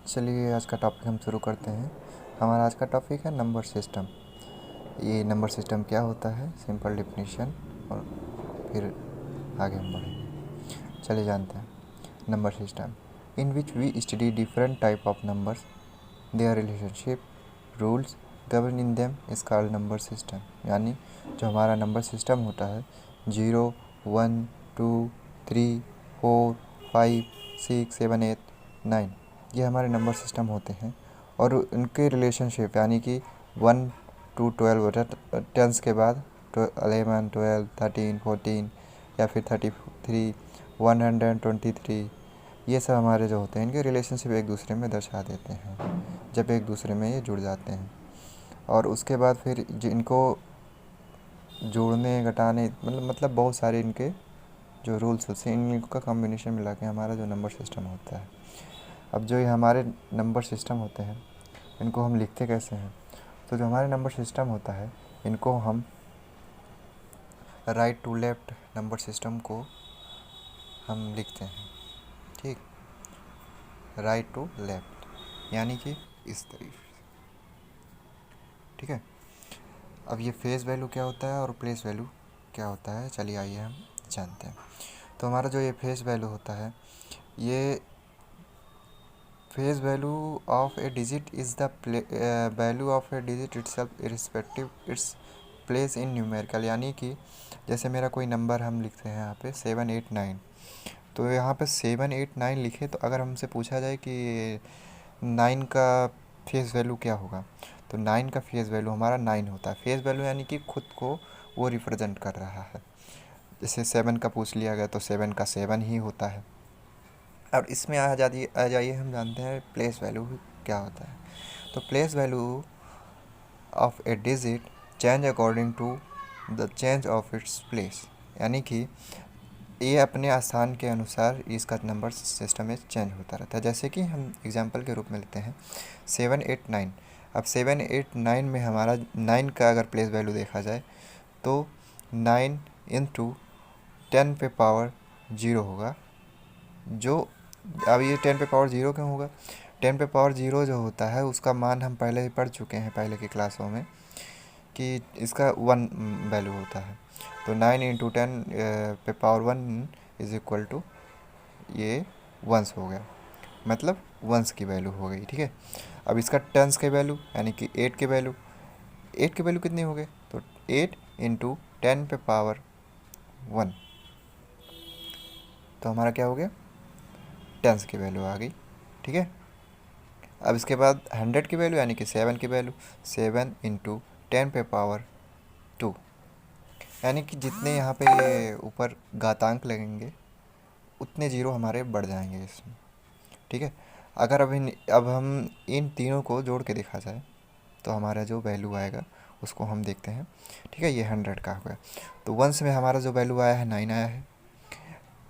चलिए आज का टॉपिक हम शुरू करते हैं। हमारा आज का टॉपिक है नंबर सिस्टम। ये नंबर सिस्टम क्या होता है, सिंपल डेफिनेशन, और फिर आगे हम बढ़ेंगे। चलिए जानते हैं। Number system in which we study different type of numbers, their relationship, rules governing them is called number system. यानी जो हमारा नंबर सिस्टम होता है 0, 1, 2, 3, 4, 5, 6, 7, 8, 9, ये हमारे नंबर सिस्टम होते हैं। और उनके रिलेशनशिप यानी कि 1 to 12 होता है, टेंस के बाद 11, 12, 13, 14 या फिर 33, 123, ये सब हमारे जो होते हैं इनके रिलेशनशिप एक दूसरे में दर्शा देते हैं जब एक दूसरे में ये जुड़ जाते हैं। और उसके बाद फिर इनको जोड़ने घटाने मतलब बहुत सारे इनके जो रूल्स होते हैं इनका कॉम्बिनेशन मिला के हमारा जो नंबर सिस्टम होता है। अब जो ये हमारे नंबर सिस्टम होते हैं इनको हम लिखते कैसे हैं, तो जो हमारे नंबर सिस्टम होता है इनको हम right to left number system को हम लिखते हैं। ठीक, राइट टू लेफ़्ट यानी कि इस तरीके से। ठीक है। अब ये फेस वैल्यू क्या होता है और प्लेस वैल्यू क्या होता है, चलिए आइए हम जानते हैं। तो हमारा जो ये फेस वैल्यू होता है, ये face value of a digit is the value of a digit itself irrespective its place in numerical. यानी कि जैसे मेरा कोई नंबर हम लिखते हैं यहाँ पे 789, तो यहाँ पे 789 लिखे, तो अगर हमसे पूछा जाए कि 9 का फेस वैल्यू क्या होगा, तो 9 का फेस वैल्यू हमारा 9 होता है। फेस वैल्यू यानी कि खुद को वो रिप्रेजेंट कर रहा है। जैसे 7 का पूछ लिया गया तो 7 का 7 ही होता है। और इसमें आ जाइए हम जानते हैं प्लेस वैल्यू क्या होता है। तो place value of a digit change according to the change of its place. यानी कि ये अपने स्थान के अनुसार इसका नंबर सिस्टम में चेंज होता रहता है। जैसे कि हम एग्जांपल के रूप में लेते हैं 789। अब 789 में हमारा 9 का अगर प्लेस वैल्यू देखा जाए तो 9 इंटू 10 पे पावर 0 होगा। जो अब ये 10 पे पावर 0 क्यों होगा, 10 पे पावर 0 जो होता है उसका मान हम पहले ही पढ़ चुके हैं पहले की क्लासों में कि इसका 1 वैल्यू होता है। तो 9 इंटू 10 पे पावर 1 इज़ इक्वल टू ये वंस हो गया, मतलब वंस की वैल्यू हो गई। ठीक है। अब इसका टेंस के वैल्यू यानी कि 8 के वैल्यू कितनी हो गई, तो 8 इंटू 10 पे पावर 1, तो हमारा क्या हो गया, टेंस की वैल्यू आ गई। ठीक है। अब इसके बाद 100 की वैल्यू यानी कि 7 की वैल्यू 7 इंटू 10 पे पावर 2, यानी कि जितने यहाँ पे ये ऊपर घातांक लगेंगे उतने जीरो हमारे बढ़ जाएंगे इसमें। ठीक है। अगर अब हम इन तीनों को जोड़ के देखा जाए तो हमारा जो वैल्यू आएगा उसको हम देखते हैं। ठीक है। ये 100 का हो गया। तो वंस में हमारा जो वैल्यू आया है 9 आया है।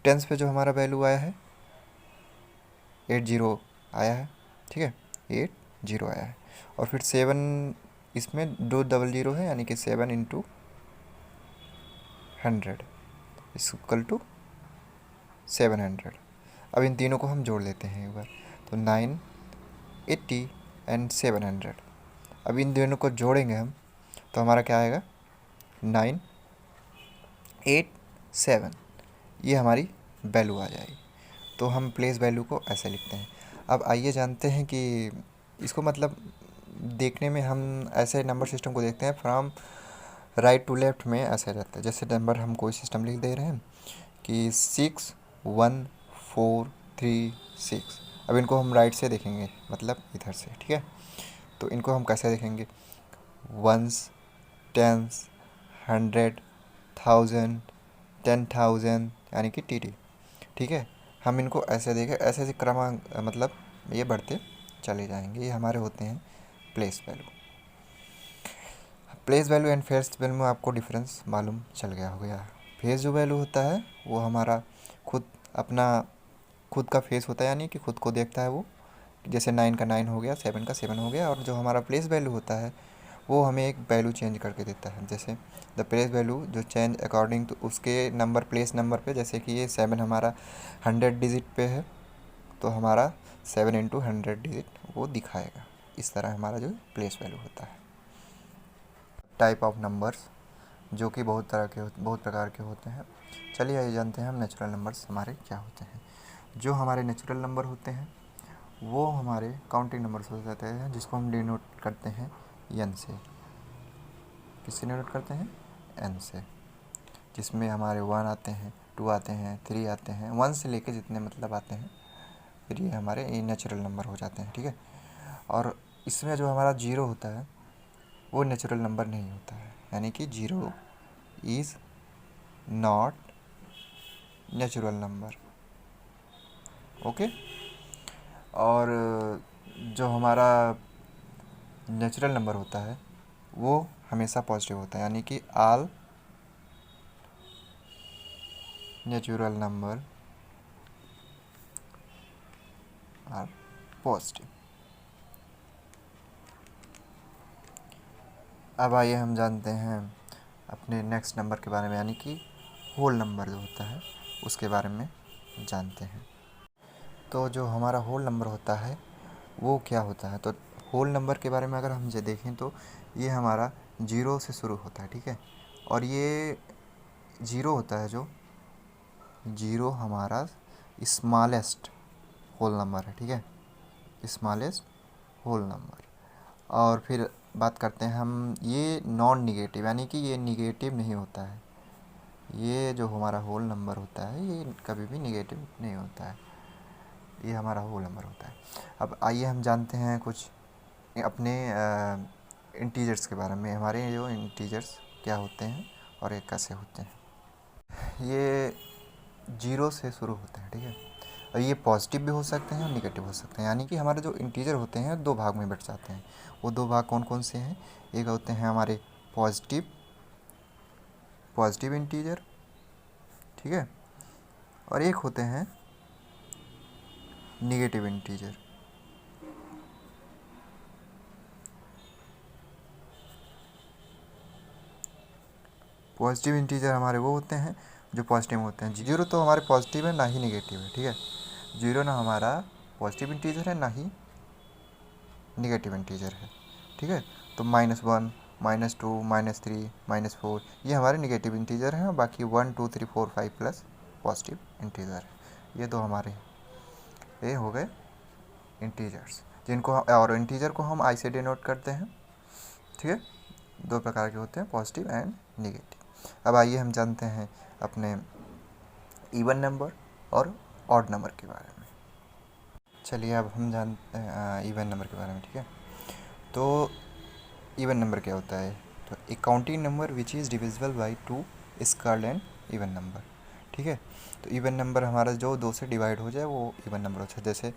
टेंस पे जो हमारा वैल्यू आया है 80 आया है। ठीक है, 80 आया है। और फिर 7 इसमें 2 डबल ज़ीरो है यानी कि 7 इंटू 100 इक्वल टू 700। अब इन तीनों को हम जोड़ लेते हैं एक बार, तो 980 एंड 700। अब इन दोनों को जोड़ेंगे हम तो हमारा क्या आएगा 987, ये हमारी वैल्यू आ जाएगी। तो हम प्लेस वैल्यू को ऐसे लिखते हैं। अब आइए जानते हैं कि इसको मतलब देखने में हम ऐसे नंबर सिस्टम को देखते हैं फ्रॉम राइट टू लेफ़्ट में ऐसे रहता है। जैसे नंबर हम कोई सिस्टम लिख दे रहे हैं कि 61436। अब इनको हम राइट से देखेंगे, मतलब इधर से। ठीक है। तो इनको हम कैसे देखेंगे, वंस, टेंस, 100, 1000, 10,000 यानी कि टीटी। ठीक है। हम इनको ऐसे देखें, ऐसे ऐसे क्रमांक मतलब ये बढ़ते चले जाएंगे। ये हमारे होते हैं place value. Place value and face value में आपको डिफरेंस मालूम चल गया हो गया। फेस जो वैल्यू होता है वो हमारा खुद का फेस होता है, यानी कि खुद को देखता है वो। जैसे 9 का 9 हो गया, 7 का 7 हो गया। और जो हमारा प्लेस वैल्यू होता है वो हमें एक वैल्यू चेंज करके देता है। जैसे द प्लेस वैल्यू जो चेंज अकॉर्डिंग टू उसके नंबर प्लेस नंबर पे। जैसे कि ये 7 हमारा 100 डिजिट पे है तो हमारा 7 इंटू 100 डिजिट वो दिखाएगा। इस तरह हमारा जो प्लेस वैल्यू होता है। टाइप ऑफ नंबर्स जो कि बहुत प्रकार के होते हैं। चलिए ये जानते हैं हम नेचुरल नंबर्स हमारे क्या होते हैं। जो हमारे नेचुरल नंबर होते हैं वो हमारे काउंटिंग नंबर्स हो जाते हैं, जिसको हम डिनोट करते हैं n से। किससे डिनोट करते हैं? n से। जिसमें हमारे 1 आते हैं, 2 आते हैं, 3 आते हैं, 1 से लेके जितने मतलब आते हैं, फिर ये हमारे नेचुरल नंबर हो जाते हैं। ठीक है। और इसमें जो हमारा 0 होता है वो नेचुरल नंबर नहीं होता है, यानी कि 0 is not natural number. Okay. और जो हमारा नेचुरल नंबर होता है वो हमेशा पॉजिटिव होता है, यानी कि all natural number are positive. अब आइए हम जानते हैं अपने नेक्स्ट नंबर के बारे में, यानी कि होल नंबर जो होता है उसके बारे में जानते हैं। तो जो हमारा होल नंबर होता है वो क्या होता है? तो होल नंबर के बारे में अगर हम देखें तो ये हमारा 0 से शुरू होता है। ठीक है। और ये 0 होता है, जो 0 हमारा स्मॉलेस्ट होल नंबर है। ठीक है, स्मॉलेस्ट होल नंबर। और फिर बात करते हैं हम, ये नॉन निगेटिव, यानी कि ये निगेटिव नहीं होता है। ये जो हमारा होल नंबर होता है ये कभी भी निगेटिव नहीं होता है, ये हमारा होल नंबर होता है। अब आइए हम जानते हैं कुछ अपने इंटीजर्स के बारे में। हमारे जो इंटीजर्स क्या होते हैं और ये कैसे होते हैं। ये 0 से शुरू होते हैं। ठीक है। और ये पॉजिटिव भी हो सकते हैं और निगेटिव हो सकते हैं, यानी कि हमारे जो इंटीजर होते हैं 2 भाग में बट जाते हैं। वो 2 भाग कौन कौन से हैं? एक होते हैं हमारे पॉजिटिव इंटीजर, ठीक है, और एक होते हैं निगेटिव इंटीजर। पॉजिटिव इंटीजर हमारे वो होते हैं जो पॉजिटिव होते हैं। 0 तो हमारे पॉजिटिव है, ना ही निगेटिव है। ठीक है, 0 ना हमारा पॉजिटिव इंटीजर है, ना ही निगेटिव इंटीजर है। ठीक है। तो -1, -2, -3, -4 ये हमारे निगेटिव इंटीजर हैं, और बाकी 1, 2, 3, 4, 5 प्लस पॉजिटिव इंटीजर है। ये 2 हमारे ये हो गए इंटीजर्स, जिनको और इंटीजर को हम आई से डिनोट करते हैं। ठीक है, 2 प्रकार के होते हैं, पॉजिटिव एंड निगेटिव। अब आइए हम जानते हैं अपने इवन नंबर और ऑड नंबर के बारे में। चलिए अब हम जानते हैं इवन नंबर के बारे में। ठीक है। तो इवन नंबर क्या होता है? तो a counting number which is divisible by 2 is called an even number. ठीक है। तो इवन नंबर हमारा जो 2 से डिवाइड हो जाए वो इवन नंबर होता है। जैसे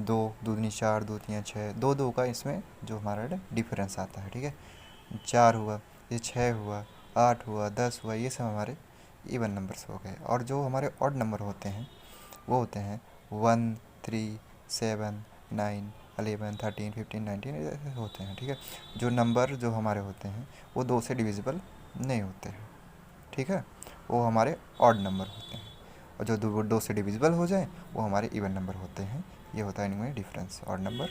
2 दूनी 4, 2 तियाँ 6, 2 2 का इसमें जो हमारा डिफरेंस आता है। ठीक है, 4 हुआ, ये 6 हुआ, 8 हुआ, 10 हुआ, ये सब हमारे इवन नंबर्स हो गए। और जो हमारे ऑड नंबर होते हैं वो होते हैं 1, 3, 7, 9, 11, 13, 15, 19 ऐसे होते हैं। ठीक है, जो नंबर जो हमारे होते हैं वो 2 से डिविजिबल नहीं होते हैं। ठीक है, वो हमारे ऑड नंबर होते हैं, और जो 2 से डिविजिबल हो जाए वो हमारे इवन नंबर होते हैं। ये होता है इनमें difference, odd number,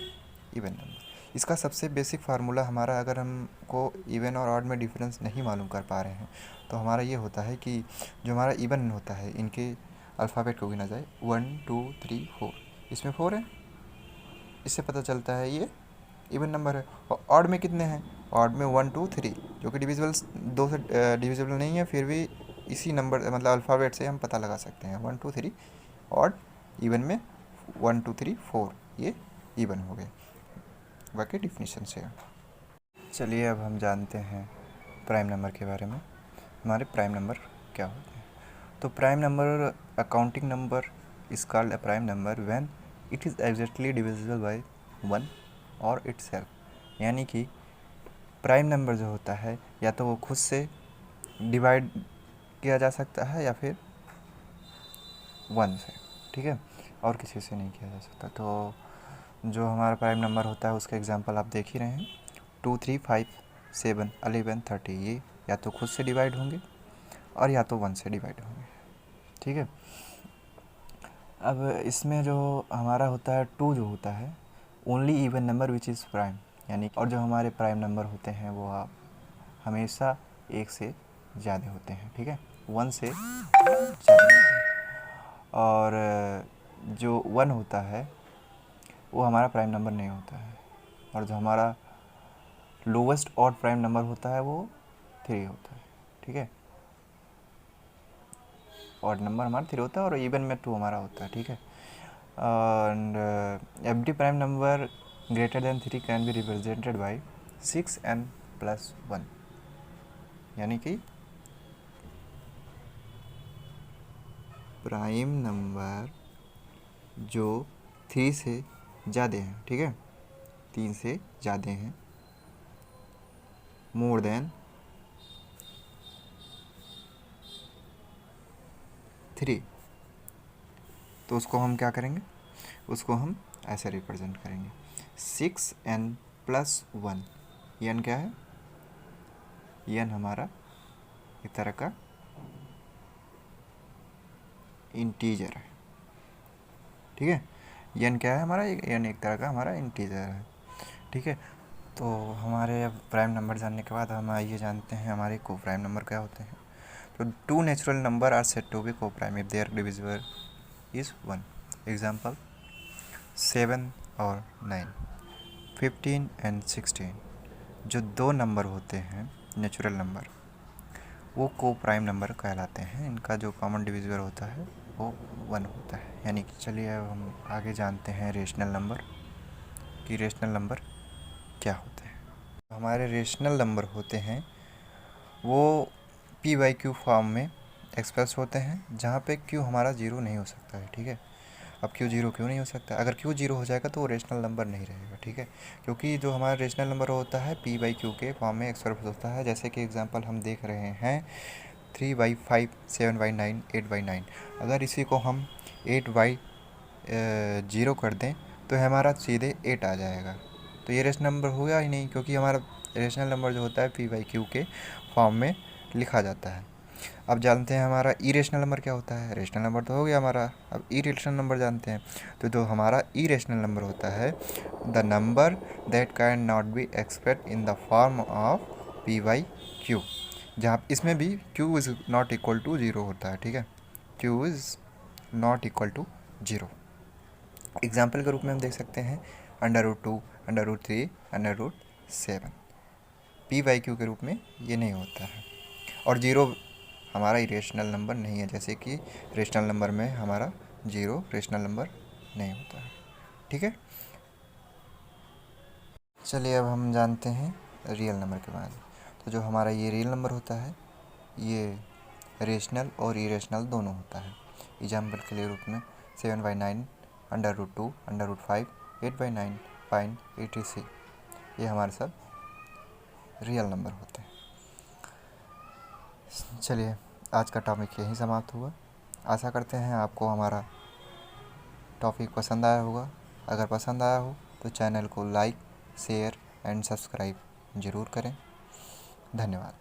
even number. इसका सबसे बेसिक फार्मूला हमारा, अगर हमको इवन और ऑड में डिफरेंस नहीं मालूम कर पा रहे हैं तो हमारा ये होता है कि जो हमारा इवन होता है इनके अल्फ़ाबेट को गिना जाए, 1, 2, 3, 4, इसमें 4 है, इससे पता चलता है ये इवन नंबर है। और ऑड में कितने हैं? ऑड में 1, 2, 3, जो कि डिविजिबल 2 से डिविजिबल नहीं है, फिर भी इसी नंबर मतलब अल्फ़ाबेट से हम पता लगा सकते हैं 1, 2, 3 ऑड। इवन में 1, 2, 3, 4 ये इवन हो गए, बाकी डिफिनीशन से। चलिए अब हम जानते हैं प्राइम नंबर के बारे में। हमारे प्राइम नंबर क्या होते हैं? तो prime number, accounting number is called a prime number when it is exactly divisible by 1 और इटसेल्फ। यानी कि प्राइम नंबर जो होता है या तो वो खुद से डिवाइड किया जा सकता है या फिर 1 से। ठीक है, और किसी से नहीं किया जा सकता। तो जो हमारा प्राइम नंबर होता है उसका एग्जांपल आप देख ही रहे हैं, 2, 3, 5, 7, 11, 30, ये या तो खुद से डिवाइड होंगे और या तो 1 से डिवाइड होंगे। ठीक है। अब इसमें जो हमारा होता है 2 जो होता है only even number which is prime, यानी और जो हमारे प्राइम नंबर होते हैं वो आप हमेशा 1 से ज़्यादा होते हैं, ठीक है, 1 से ज़्यादा होते हैं। और जो 1 होता है वो हमारा प्राइम नंबर नहीं होता है, और जो हमारा लोवेस्ट ऑड प्राइम नंबर होता है वो 3 होता है, ठीक है। ऑड नंबर हमारा 3 होता है और इवन में 2 हमारा होता है, ठीक है। And every prime number greater than 3 can be represented by 6n+1, यानी कि प्राइम नंबर जो 3 से ज़्यादा हैं, ठीक है, 3 से ज़्यादा हैं, मोर देन 3, तो उसको हम क्या करेंगे, उसको हम ऐसे रिप्रेजेंट करेंगे 6n+1। n क्या है, n हमारा एक तरह का इंटीजर है, ठीक है। n क्या है हमारा, n एक तरह का हमारा इंटीजर है, ठीक है। तो हमारे अब प्राइम नंबर जानने के बाद हम ये जानते हैं हमारे को प्राइम नंबर क्या होते हैं। तो 2 natural number are said to be coprime if their divisible is 1। Example 7 और 9, 15 एंड 16। जो 2 नंबर होते हैं नेचुरल नंबर वो को प्राइम नंबर कहलाते हैं। इनका जो कॉमन डिविजिबल होता है वो 1 होता है, यानी कि चलिए अब हम आगे जानते हैं रेशनल नंबर कि रेशनल नंबर क्या होते हैं। हमारे रेशनल नंबर होते हैं वो p/q फॉर्म में एक्सप्रेस होते हैं, जहाँ पे q हमारा 0 नहीं हो सकता है, ठीक है। अब q 0 क्यों नहीं हो सकता, अगर q 0 हो जाएगा तो वो रेशनल नंबर नहीं रहेगा, ठीक है, क्योंकि जो हमारा रेशनल नंबर होता है p/q के फॉर्म में एक्सप्रेस होता है। जैसे कि एग्जांपल हम देख रहे हैं 3/5, 7/9, 8/9। अगर इसी को हम 8/0 कर दें तो हमारा सीधे 8 आ जाएगा, तो ये रेशनल नंबर होगा ही नहीं, क्योंकि हमारा रेशनल नंबर जो होता है p/q के फॉर्म में लिखा जाता है। अब जानते हैं हमारा इरेशनल नंबर क्या होता है। रेशनल नंबर तो हो गया हमारा, अब इरेशनल नंबर जानते हैं। तो जो हमारा इरेशनल नंबर होता है the number that can not be express in the form of p/q, जहाँ इसमें भी q is not equal to 0 होता है, ठीक है, q is not equal to 0। Example के रूप में हम देख सकते हैं √2, √3, √7। p/q के रूप में ये नहीं होता है, और 0 हमारा इरेशनल नंबर नहीं है, जैसे कि रेशनल नंबर में हमारा 0 रेशनल नंबर नहीं होता है, ठीक है। चलिए अब हम जानते हैं रियल नंबर के बारे में। तो जो हमारा ये रियल नंबर होता है ये रेशनल और इरेशनल दोनों होता है। एग्जाम्पल के लिए रूप में 7/9, √2, √5, 8/9, 0.83, ये हमारे सब रियल नंबर होते हैं। चलिए आज का टॉपिक यहीं समाप्त हुआ। आशा करते हैं आपको हमारा टॉपिक पसंद आया होगा। अगर पसंद आया हो तो चैनल को लाइक, शेयर एंड सब्सक्राइब ज़रूर करें। धन्यवाद।